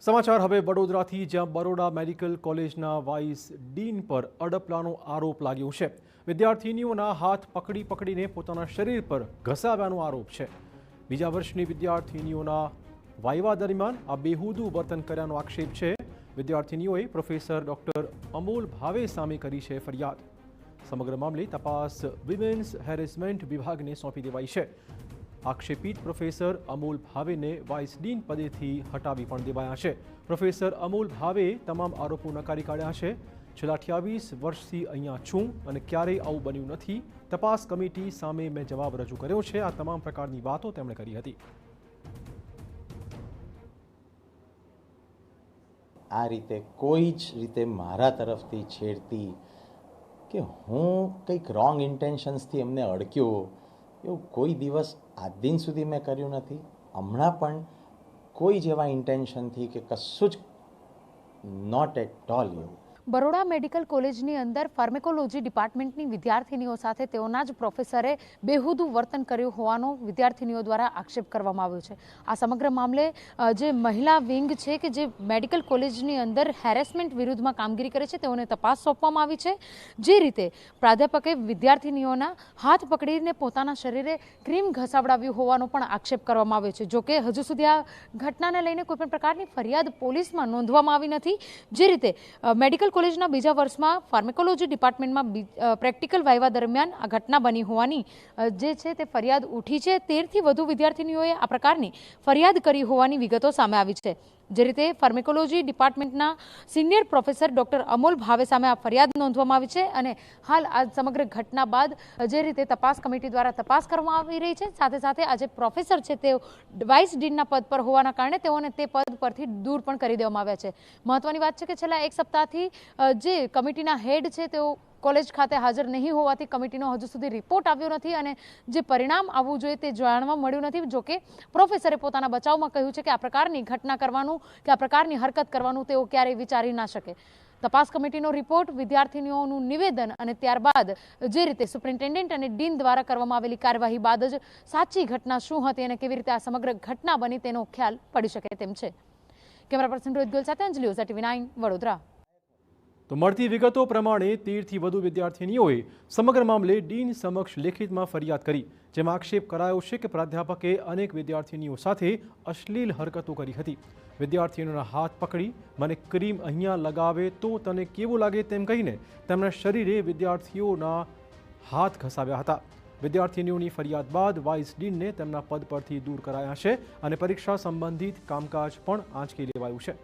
સમાચાર હવે વડોદરાથી, જ્યાં બરોડા મેડિકલ કોલેજના વાઇસ ડીન પર અડપલાનો આરોપ લાગ્યો છે। વિદ્યાર્થીનીઓના હાથ પકડીને પોતાના શરીર પર ઘસાવ્યાનો આરોપ છે। બીજા વર્ષની વિદ્યાર્થીનીઓના વાયવા દરમિયાન આ બેહુદુ વર્તન કર્યાનો આક્ષેપ છે। વિદ્યાર્થીનીઓએ પ્રોફેસર ડોક્ટર અમોલ ભાવે સામે કરી છે ફરિયાદ। સમગ્ર મામલે તપાસ વિમેન્સ હેરેસમેન્ટ વિભાગને સોંપી દેવાઈ છે। આક્ષેપિત પ્રોફેસર અમોલ ભાવેને વાઇસ ડીન પદેથી હટાવી પણ દેવાયા છે। પ્રોફેસર અમોલ ભાવે તમામ આરોપો નકારી કાઢ્યા છે। છેલ્લા 28 વર્ષથી અહીંયા છું અને ક્યારેય આવું બન્યું નથી। તપાસ કમિટી સામે મેં જવાબ રજૂ કર્યો છે। આ તમામ પ્રકારની વાતો તેમણે કરી હતી। આ રીતે કોઈ જ રીતે મારા તરફથી છેડતી કે હું કંઈક રોંગ ઇન્ટેન્શન્સથી એમને અડક્યો એવું કોઈ દિવસ આજ દિન સુધી મેં કર્યું નથી। હમણાં પણ કોઈ જ એવા ઇન્ટેન્શનથી કે કશું જ નોટ એટ ઓલ એવું। બરોડા મેડિકલ કોલેજની અંદર ફાર્મેકોલોજી ડિપાર્ટમેન્ટની વિદ્યાર્થીનીઓ સાથે તેઓના જ પ્રોફેસરે બેહુદુ વર્તન કર્યું હોવાનો વિદ્યાર્થીનીઓ દ્વારા આક્ષેપ કરવામાં આવ્યો છે। આ સમગ્ર મામલે જે મહિલા વિંગ છે કે જે મેડિકલ કોલેજની અંદર હેરેસમેન્ટ વિરુદ્ધમાં કામગીરી કરે છે તેઓને તપાસ સોંપવામાં આવી છે। જે રીતે પ્રાધ્યાપકે વિદ્યાર્થીનીઓના હાથ પકડીને પોતાના શરીરે ક્રીમ ઘસાવડાવ્યું હોવાનો પણ આક્ષેપ કરવામાં આવ્યો છે। જોકે હજુ સુધી આ ઘટનાને લઈને કોઈપણ પ્રકારની ફરિયાદ પોલીસમાં નોંધવામાં આવી નથી। જે રીતે મેડિકલ કોલેજના બીજા વર્ષમાં ફાર્મેકોલોજી ડિપાર્ટમેન્ટમાં પ્રેક્ટિકલ વાયવા દરમિયાન આ ઘટના બની હોવાની જે છે તે ફરિયાદ ઉઠી છે। 13થી વધુ વિદ્યાર્થીનીઓએ આ પ્રકારની ફરિયાદ કરી હોવાની વિગતો સામે આવી છે। જે રીતે ફાર્મેકોલોજી ડિપાર્ટમેન્ટના સિનિયર પ્રોફેસર ડોક્ટર અમોલ ભાવે સામે આ ફરિયાદ નોંધવામાં આવી છે અને હાલ આ સમગ્ર ઘટના બાદ જે રીતે તપાસ કમિટી દ્વારા તપાસ કરવામાં આવી રહી છે, સાથે સાથે આ જે પ્રોફેસર છે તે વાઇસ ડીનના પદ પર હોવાના કારણે તેઓને તે પદ પરથી દૂર પણ કરી દેવામાં આવ્યા છે। મહત્વની વાત છે કે છેલ્લા એક સપ્તાહથી જે કમિટીના હેડ છે તેઓ કોલેજ ખાતે હાજર નહીં હોવાથી કમિટીનો હજુ સુધી રિપોર્ટ આવ્યો નથી અને જે પરિણામ આવવું જોઈએ તે જાણવા મળ્યું નથી। જોકે પ્રોફેસરે પોતાના બચાવમાં કહ્યું છે કે આ પ્રકારની ઘટના કરવાનું કે આ પ્રકારની હરકત કરવાનું તેઓ ક્યારેય વિચારી ના શકે। તપાસ કમિટીનો રિપોર્ટ, વિદ્યાર્થીનીઓનું નિવેદન અને ત્યારબાદ જે રીતે સુપ્રિન્ટેન્ડન્ટ અને ડીન દ્વારા કરવામાં આવેલી કાર્યવાહી બાદ જ સાચી ઘટના શું હતી અને કેવી રીતે આ સમગ્ર ઘટના બની તેનો ખ્યાલ પડી શકે તેમ છે। કેમેરા પર્સન રોહિત ગોયલ સાથે અંજલિ ઓઝા, TV9 વડોદરા। તો મળતી વિગતો પ્રમાણે 13થી વધુ વિદ્યાર્થીનીઓએ સમગ્ર મામલે ડીન સમક્ષ લેખિતમાં ફરિયાદ કરી, જેમાં આક્ષેપ કરાયો છે કે પ્રાધ્યાપકે અનેક વિદ્યાર્થીનીઓ સાથે અશ્લીલ હરકતો કરી હતી। વિદ્યાર્થીનીઓના હાથ પકડી મને ક્રીમ અહીંયા લગાવે તો તને કેવું લાગે તેમ કહીને તેમના શરીરે વિદ્યાર્થીઓના હાથ ઘસાવ્યા હતા। વિદ્યાર્થીનીઓની ફરિયાદ બાદ વાઇસ ડીનને તેમના પદ પરથી દૂર કરાયા છે અને પરીક્ષા સંબંધિત કામકાજ પણ આંચકી લેવાયું છે।